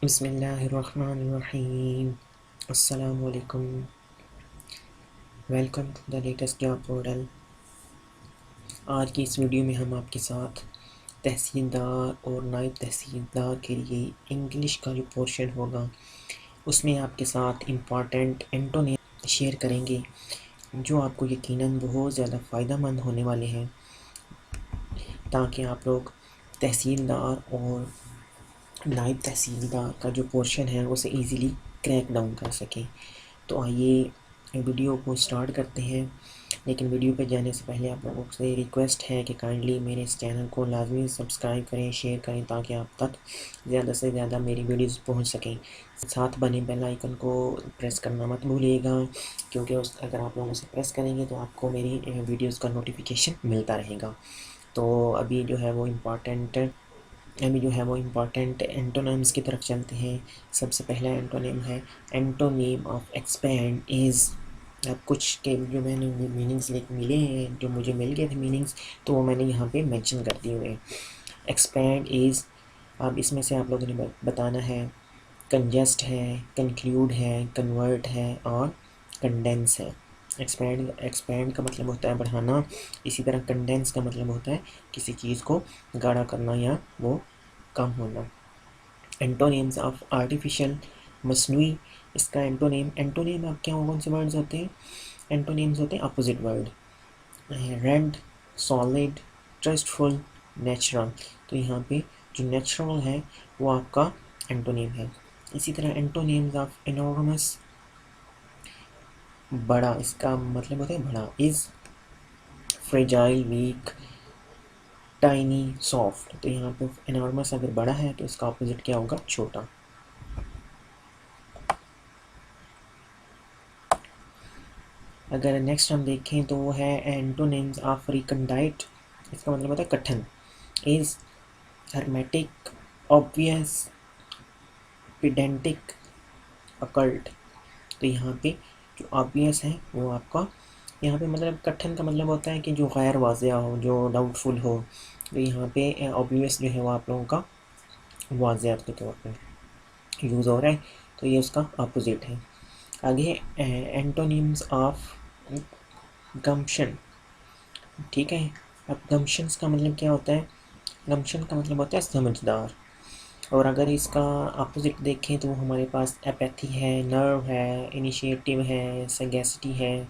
बिस्मिल्लाहिर्रहमानिर्रहीम। अस्सलामु अलैकुम। Welcome to the latest job portal. आज की इस वीडियो में हम आपके साथ तहसीलदार और नायब तहसीलदार के लिए इंग्लिश का जो पोर्शन होगा उसमें आपके साथ इम्पॉर्टेंट एंटोनिम शेयर करेंगे जो आपको यकीनन बहुत ज़्यादा फ़ायदेमंद होने वाले हैं, ताकि आप लोग तहसीलदार और नायब तहसीलदार का जो पोर्शन है उसे ईज़िली क्रैक डाउन कर सकें। तो आइए वीडियो को स्टार्ट करते हैं, लेकिन वीडियो पे जाने से पहले आप लोगों से रिक्वेस्ट है कि काइंडली मेरे इस चैनल को लाजमी सब्सक्राइब करें, शेयर करें, ताकि आप तक ज़्यादा से ज़्यादा मेरी वीडियोस पहुंच सकें। साथ बने बेल आइकन को प्रेस करना मत भूलिएगा, क्योंकि उस अगर आप लोग उसे प्रेस करेंगे तो आपको मेरी वीडियोज़ का नोटिफिकेशन मिलता रहेगा। तो अभी जो है वो इम्पॉर्टेंट एंटोनिम्स की तरफ चलते हैं। सबसे पहला एंटोनिम है एंटोनिम ऑफ एक्सपैंड इज़। अब कुछ के जो मैंने मीनिंग्स मिले हैं, जो मुझे मिल गए थे मीनिंग्स, तो वो मैंने यहाँ पे मेंशन कर दिए हुए हैं। एक्सपैंड इज़, अब इसमें से आप लोगों ने बताना है कंजेस्ट है, कंक्लूड है, कन्वर्ट है और कंडेंस है। एक्सपैंड का मतलब होता है बढ़ाना, इसी तरह कंडेंस का मतलब होता है किसी चीज़ को गाढ़ा करना या वो कम होना। एंटोनिम्स ऑफ आर्टिफिशियल, मसनूई, इसका एंटोनिम आप क्या कौन से वर्ड्स होते हैं? एंटोनिम्स होते हैं opposite word. Red, solid, trustful, natural. तो यहाँ पे जो नेचुरल है वो आपका एंटोनिम है। इसी तरह एंटोनिम्स ऑफ एनॉर्मस, बड़ा, इसका मतलब होता है बड़ा। Is, fragile, weak, tiny, soft. तो यहाँ पे एनॉर्मस अगर बड़ा है तो इसका अपोजिट क्या होगा? छोटा। अगर नेक्स्ट हम देखें तो वो है एंटोनिम्स ऑफ रिकंडाइट, इसका मतलब होता है कठिन। Is, hermetic, obvious, pedantic, occult. तो यहाँ पे जो ऑब्वियस है वो आपका यहाँ पे मतलब कठिन का मतलब होता है कि जो गैर वाज़िया हो, जो डाउटफुल हो। तो यहाँ पे ऑब्वियस जो है वो आप लोगों का वाज़ियात के तौर पे यूज़ हो रहा है, तो ये उसका अपोजिट है। आगे एंटोनिम्स ऑफ गम्शन, ठीक है। अब गम्शंस का मतलब क्या होता है? गम्शन का मतलब होता है समझदार। और अगर इसका अपोजिट देखें तो हमारे पास एपैथी है, नर्व है, इनिशिएटिव है, सगेसिटी है।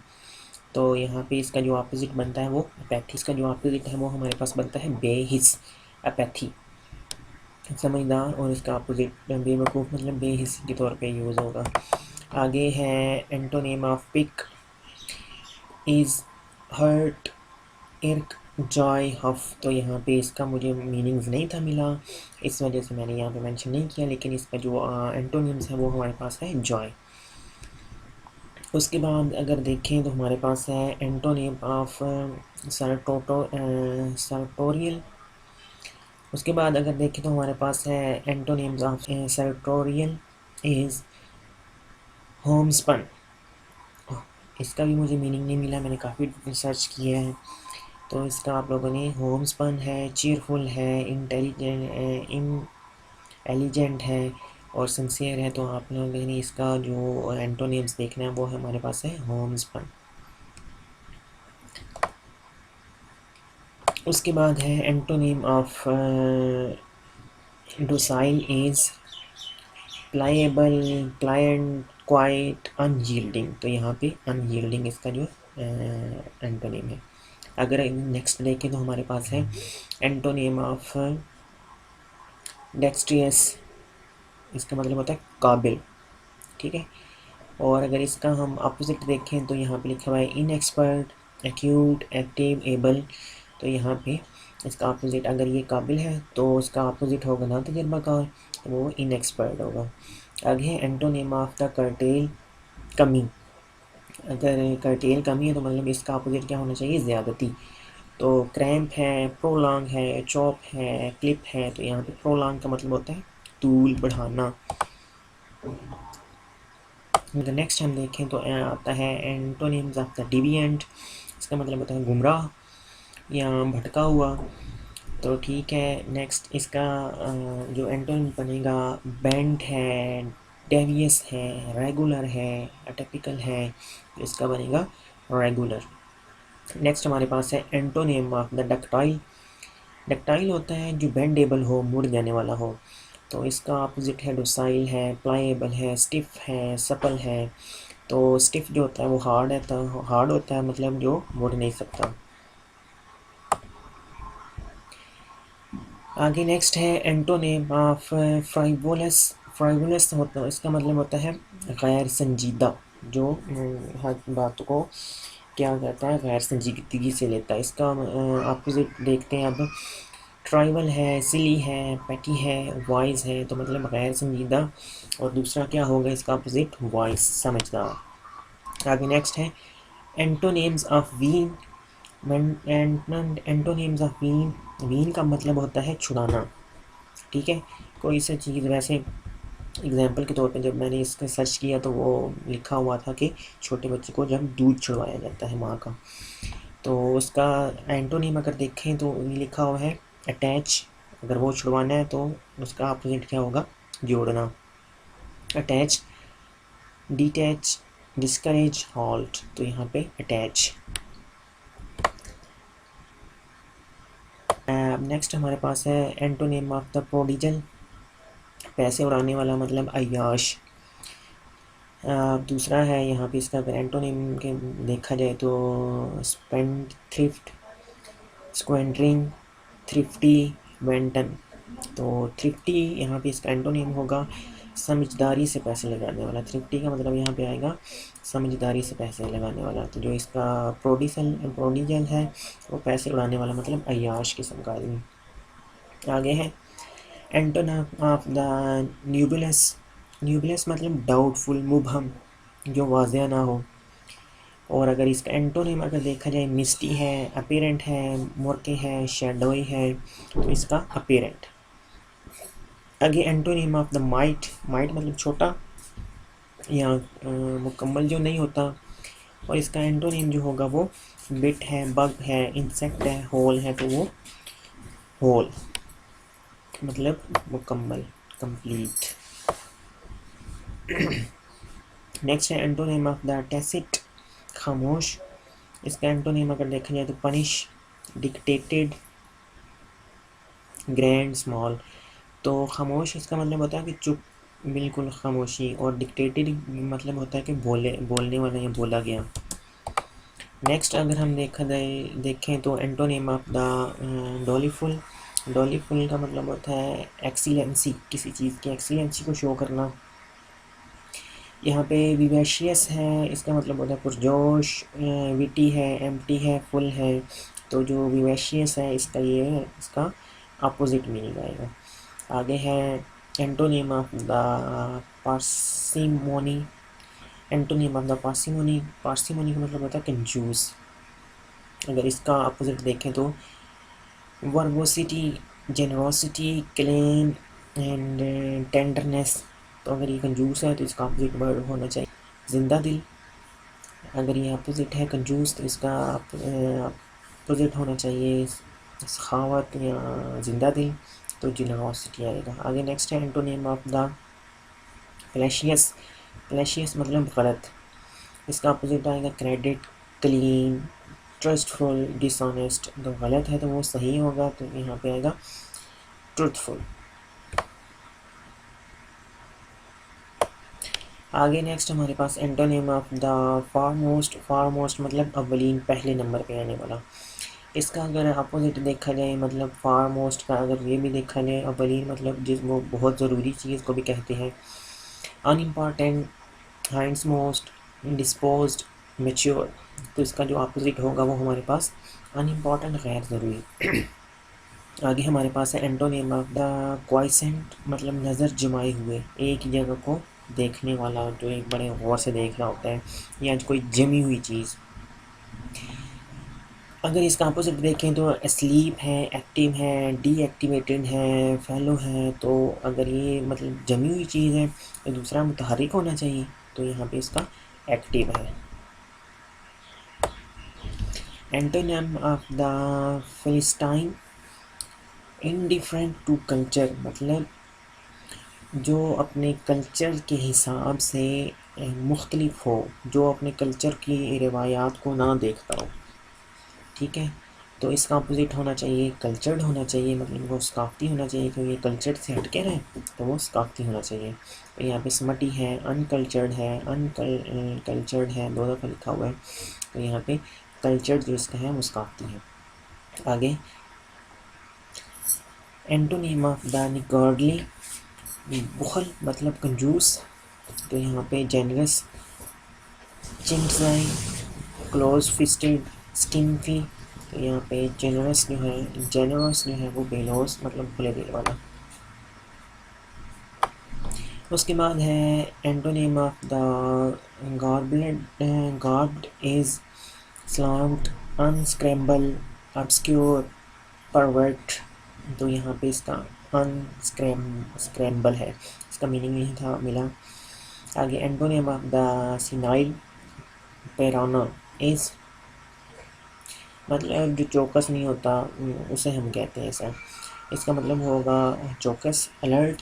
तो यहाँ पे इसका जो अपोजिट बनता है वो एपैथी, इसका जो अपोजिट है वो हमारे पास बनता है बेहिस। एपैथी समझदार, और इसका अपोजिट बेवकूफ़, मतलब बेहिस के तौर पे यूज़ होगा। आगे है antonym of pick, is, hurt, irk, joy, huff. तो यहाँ पे इसका मुझे मीनिंग्स नहीं था मिला, इस वजह से मैंने यहाँ पे मेंशन नहीं किया, लेकिन इसका जो एंटोनिम्स है वो हमारे पास है जॉय। उसके बाद अगर देखें तो हमारे पास है एंटोनिम ऑफ सर्टोरियल। उसके बाद अगर देखें तो हमारे पास है एंटोनिम्स ऑफ सर्टोरियल इज़ होमस्पन। इसका भी मुझे मीनिंग नहीं मिला, मैंने काफ़ी रिसर्च किया है। तो इसका आप लोगों ने होमस्पन है, चीयरफुल है, एलिजेंट है और सिंसियर है। तो आप लोगों ने इसका जो एंटोनिम्स देखना है वो हमारे पास है होमस्पन। उसके बाद है antonym of docile is pliable, client, quiet, unyielding. तो यहाँ पे अनयील्डिंग इसका जो एंटोनिम है। अगर नेक्स्ट देखें तो हमारे पास है एंटोनिम ऑफ डेक्स्ट्रियस, इसका मतलब होता है काबिल, ठीक है। और अगर इसका हम अपोजिट देखें तो यहाँ पे लिखा हुआ है इनएक्सपर्ट, एक्यूट, एक्टिव, एबल। तो यहाँ पे इसका अपोजिट, अगर ये काबिल है तो इसका अपोजिट होगा ना तजर्बाकार, तो वो इनएक्सपर्ट होगा। आगे है एंटोनिम ऑफ द कर्टेल, कमी। अगर कर्टेल कमी है तो मतलब इसका अपोजिट क्या होना चाहिए? ज़्यादती। तो क्रैम्प है, प्रोलॉन्ग है, चॉप है, क्लिप है। तो यहाँ पे प्रोलॉन्ग का मतलब होता है तूल, बढ़ाना। नेक्स्ट हम देखें तो आता है एंटोनिम्स ऑफ द डिविएंट, इसका मतलब होता है गुमराह या भटका हुआ। तो ठीक है, नेक्स्ट इसका जो एंटोनिम बनेगा, बेंट है, डेवियस है, रेगुलर है, एटिपिकल है, तो इसका बनेगा रेगुलर। नेक्स्ट हमारे पास है antonym of the ductile. Ductile होता है जो बेंडेबल हो, मुड़ जाने वाला हो, तो इसका अपोजिट है डोसाइल है, प्लाएबल है, स्टिफ है, सपल है। तो स्टिफ जो होता है वो हार्ड होता है, मतलब जो मुड़ नहीं सकता। आगे नेक्स्ट है एंटोनिम ऑफ फ्राइवोलस। फ्राइवोलस होता है, इसका मतलब होता है गैर संजीदा, जो हर बात को क्या कहता है, गैर संजीदगी से लेता है। इसका अपोजिट देखते हैं अब। ट्राइवल है, सिली है, पैटी है, वाइज है, तो मतलब गैर संजीदा। और दूसरा क्या होगा इसका अपोजिट, वाइज, समझदार। आगे नेक्स्ट है antonyms of wean. Antonyms of wean, wean का मतलब होता है छुड़ाना। ठीक है, कोई सा चीज़, वैसे एग्जाम्पल के तौर पे जब मैंने इसका सर्च किया तो वो लिखा हुआ था कि छोटे बच्चे को जब दूध छुड़वाया जाता है माँ का, तो उसका एंटोनिम अगर देखें तो लिखा हुआ है अटैच। अगर वो छुड़वाना है तो उसका अपोजिट क्या होगा, जोड़ना। अटैच, डिटैच, डिस्करेज, हॉल्ट, तो यहाँ पे अटैच। नेक्स्ट हमारे पास है एंटोनिम ऑफ द प्रोडिजल। पैसे उड़ाने वाला, मतलब अय्याश। दूसरा है यहाँ पे इसका अगर एंटोनिम के देखा जाए तो स्पेंड थ्रिफ्ट, स्क्वेंड्रिंग, थ्रिफ्टी, वेंटन। तो थ्रिफ्टी यहाँ पे इसका एंटोनिम होगा समझदारी से पैसे लगाने वाला। थ्रिफ्टी का मतलब यहाँ पे आएगा समझदारी से पैसे लगाने वाला। तो जो इसका प्रोडिजल है वो पैसे उड़ाने वाला, मतलब अय्याश किस्म का आदमी। आगे है एंटोनिम ऑफ द न्यूबुलस। न्यूबुलस मतलब डाउटफुल, मुबहम, जो वाज़ेह ना हो। और अगर इसका एंटोनिम अगर देखा जाए, मिस्टी है, अपीरेंट है, मोर्के है, शैडोई है, तो इसका अपीरेंट। आगे antonym of the might. Might मतलब छोटा या मुकम्मल जो नहीं होता। और इसका एंटोनिम जो होगा वो बिट है, बग है, इंसेक्ट है, होल है, तो वो होल मतलब मुकम्मल, कंप्लीट। नेक्स्ट है एंटोनिम ऑफ द टैसिट, खामोश। इसका एंटोनिम अगर देखा जाए तो पनिश, डिक्टेटेड, ग्रैंड, स्मॉल। तो खामोश इसका मतलब होता है कि चुप, बिल्कुल खामोशी। और डिक्टेटेड मतलब होता है कि बोलने वाला या बोला गया। नेक्स्ट अगर हम देखें तो एंटोनिम ऑफ द डॉलीफुल। डॉलीफुल का मतलब होता है एक्सीलेंसी, किसी चीज़ की एक्सीलेंसी को शो करना। यहाँ पे विवेशियस है, इसका मतलब होता है पुरजोश, विटी है, एम्प्टी है, फुल है। तो जो विवेशियस है इसका ये है, इसका अपोजिट मीनिंग आएगा। आगे है antonym of the parsimony. Antonym of the parsimony, parsimony का मतलब होता है कंजूस। अगर इसका अपोजिट देखें तो वर्बोसिटी, जेनरोसिटी, क्लेम एंड टेंडरनेस। तो अगर ये कंजूस है तो इसका अपोजिट वर्ड होना चाहिए जिंदा दिल। अगर ये अपोजिट है कंजूस तो इसका अपोजिट होना चाहिए सखावत या जिंदा दिल, तो जेनरोसिटी आएगा। आगे नेक्स्ट है एंटोनिम ऑफ द फैलेशियस। फैलेशियस मतलब गलत, इसका अपोजिट आएगा क्रेडिट, क्लीन, ट्रस्टफुल, डिसऑनेस्ट। तो गलत है तो वो सही होगा, तो यहाँ पे आएगा ट्रूथफुल। आगे नेक्स्ट हमारे पास एंटोनिम ऑफ द फारमोस्ट। फारमोस्ट मतलब अव्वलीन, पहले नंबर पे आने वाला। इसका अगर अपोजिट देखा जाए, मतलब फारमोस्ट का अगर ये भी देखा जाए, अव्वलीन मतलब जिस वो बहुत ज़रूरी चीज़ को भी कहते हैं। Unimportant, हाइंड्स most, disposed, mature. तो इसका जो अपोजिट होगा वो हमारे पास अनइम्पॉर्टेंट, गैर ज़रूरी। आगे हमारे पास है एंटोनिम ऑफ द क्वाइसेंट, मतलब नज़र जमाए हुए, एक ही जगह को देखने वाला, जो एक बड़े गौर से देख रहा होता है, या कोई जमी हुई चीज़। अगर इसका अपोजिट देखें तो स्लीप है, एक्टिव है, डीएक्टिवेटेड है, फैलो है। तो अगर ये मतलब जमी हुई चीज़ है तो दूसरा मुतहरिक होना चाहिए, तो यहाँ पे इसका एक्टिव है। Antonym of the philistine, indifferent to culture मतलब जो अपने कल्चर के हिसाब से मुख्तलिफ हो, जो अपने कल्चर की रिवायात को ना देखता हो। ठीक है, तो इसका अपोजिट होना चाहिए कल्चर्ड होना चाहिए, मतलब वो सकाफ़ती होना चाहिए, क्योंकि ये कल्चर से हट के रहे तो वो सकाफ़ती होना चाहिए। तो यहाँ पे स्मटी है, अनकल्चर्ड है, कल्चर्ड है, दो दफ़ा लिखा हुआ है। तो यहाँ पे कल्चर्ड जो इसका है वो सकाफ़ती है। आगे एंटोनिम ऑफ द निकॉर्डली, बुखल मतलब कंजूस। तो यहाँ पे जेनरस, चिंटजाई, क्लोज फिस्टेड, स्किनफी। तो यहाँ पे जेनरस जो है वो बेलोस मतलब खुले दिल वाला। उसके बाद है antonym of the garbled is slout, unscramble, obscure, pervert. तो यहाँ पे इसका स्क्रैम्बल है, इसका मीनिंग यही था मिला। आगे एंटोनिम ऑफ द सिनाइल पेराना इज मतलब जो चौकस नहीं होता उसे हम कहते हैं ऐसा। इसका मतलब होगा चौकस, अलर्ट।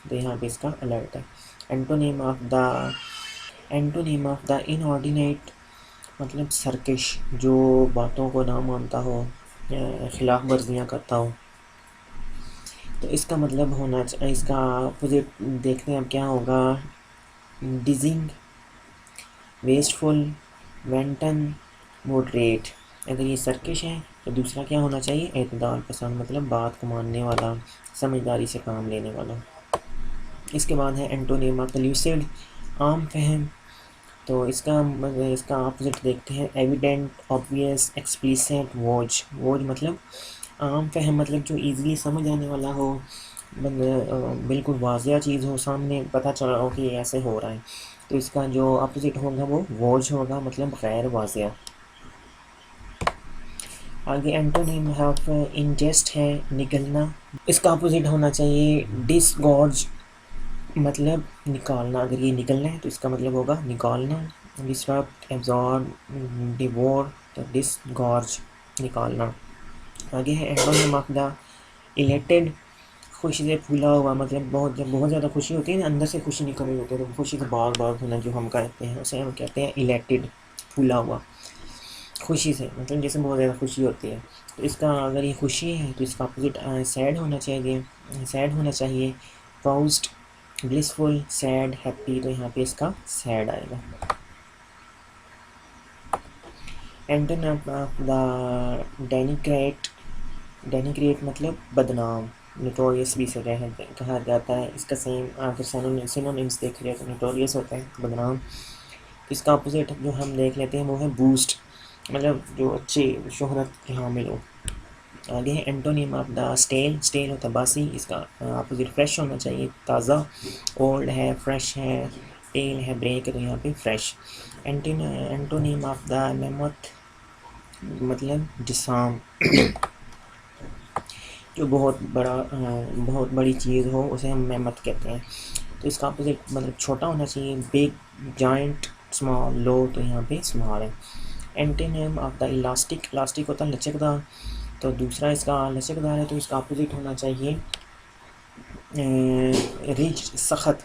तो यहाँ पे इसका अलर्ट है। एंटोनिम ऑफ द इनऑर्डिनेट मतलब सरकश, जो बातों को ना मानता हो, खिलाफ वर्जियाँ करता हो। तो इसका मतलब होना चाहिए, इसका अपोजिट देखते हैं अब क्या होगा। डिजिंग, वेस्टफुल, वेंटन, मॉडरेट। अगर ये सरकश है तो दूसरा क्या होना चाहिए, एतदाल पसंद मतलब बात को मानने वाला, समझदारी से काम लेने वाला। इसके बाद है एंटोनिम ऑफ लूसिड, आम फहम। तो इसका अपोजिट देखते हैं। एविडेंट, ऑब्वियस, एक्सप्लिसिट, वोज मतलब आम फहम मतलब जो ईज़िली समझ आने वाला हो, बिल्कुल वाज़िया चीज़ हो, सामने पता चल रहा हो कि ये ऐसे हो रहा है। तो इसका जो अपोजिट होगा वो वोज होगा मतलब गैर वाज़िया। आगे एंटोनिम ऑफ इंजेस्ट है निगलना। इसका अपोजिट होना चाहिए डिसगॉर्ज मतलब निकालना। अगर ये निकलना है तो इसका मतलब होगा निकालना। Disturb, absorb, devour. तो डिसगॉर्ज निकालना। आगे है एंटोनिम ऑफ द इलेटेड, खुशी से फूला हुआ मतलब जब बहुत ज़्यादा खुशी होती है ना, अंदर से खुशी निकल रही होती है, तो खुशी से बाग बाग होना जो हम कहते हैं उसे हम कहते हैं इलेटेड, फूला हुआ खुशी से, मतलब जैसे बहुत ज़्यादा खुशी होती है। तो इसका अगर ये खुशी है तो इसका अपोजिट सैड होना चाहिए। पाउस्ड, ब्लिसफुल, सैड, हैप्पी। तो यहाँ पे इसका सैड आएगा। एंटोनिम ऑफ द डेनिग्रेट मतलब बदनाम, नोटोरियस भी से कहा जाता है। इसका सेम अगर सिनोनिम्स देख रहे तो नोटोरियस होता है बदनाम। इसका अपोजिट जो हम देख लेते हैं वो है बूस्ट मतलब जो अच्छी शोहरत के हामिल हो। आगे है एंटोनिम ऑफ द स्टेल होता है बासी। इसका अपोजिट फ्रेश होना चाहिए, ताज़ा। ओल्ड है, फ्रेश है, टेल है, ब्रेक है। तो यहाँ पे fresh. Antonym of the mammoth मतलब जिसाम, जो बहुत बड़ी चीज़ हो उसे हम मेमथ कहते हैं। तो इसका अपोजिट मतलब छोटा होना चाहिए, बिग, जाइंट, स्मॉल, लो। तो यहाँ पे स्मॉल है। एंटोनिम ऑफ द इलास्टिक होता है लचकदार। तो दूसरा इसका लचकदार है, तो इसका अपोजिट होना चाहिए रिच, सख्त।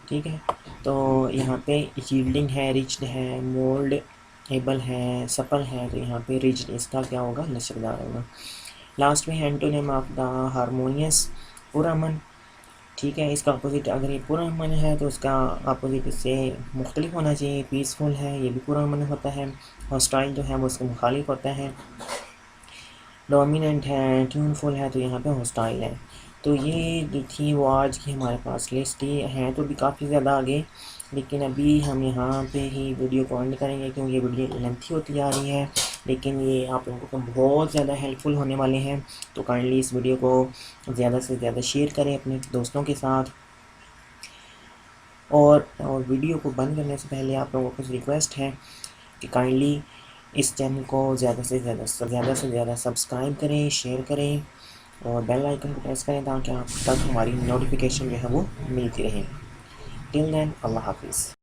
ठीक है, तो यहाँ पे यील्डिंग है, रिच्ड है, मोल्ड एबल है, सफल है। तो यहाँ पे रिच्ड इसका क्या होगा, लचकदार होगा। लास्ट में एंटोनिम ऑफ द हारमोनियस, पुरअमन। ठीक है, इसका अपोजिट अगर ये पुरअमन है तो उसका अपोजिट इससे मुख्तलिफ होना चाहिए। पीसफुल है, ये भी पुरअमन होता है। हॉस्टाइल जो है वो उसके मुखालिफ होता है। डोमिनेंट है, ट्यूनफुल है। तो यहाँ पे हॉस्टाइल है। तो ये जो थी वो आज की हमारे पास लिस्ट ही है, तो भी काफ़ी ज़्यादा आगे, लेकिन अभी हम यहाँ पे ही वीडियो को एंड करेंगे क्योंकि ये वीडियो लेंथी होती जा रही है, लेकिन ये आप लोगों को बहुत ज़्यादा हेल्पफुल होने वाले हैं। तो काइंडली इस वीडियो को ज़्यादा से ज़्यादा शेयर करें अपने दोस्तों के साथ। और वीडियो को बंद करने से पहले आप लोगों को कुछ रिक्वेस्ट है कि काइंडली इस चैनल को ज़्यादा से ज़्यादा सब्सक्राइब करें, शेयर करें और बेल आइकन को प्रेस करें ताकि आप तक हमारी नोटिफिकेशन जो है वो मिलती रहे। टिल देन, अल्लाह हाफिज़।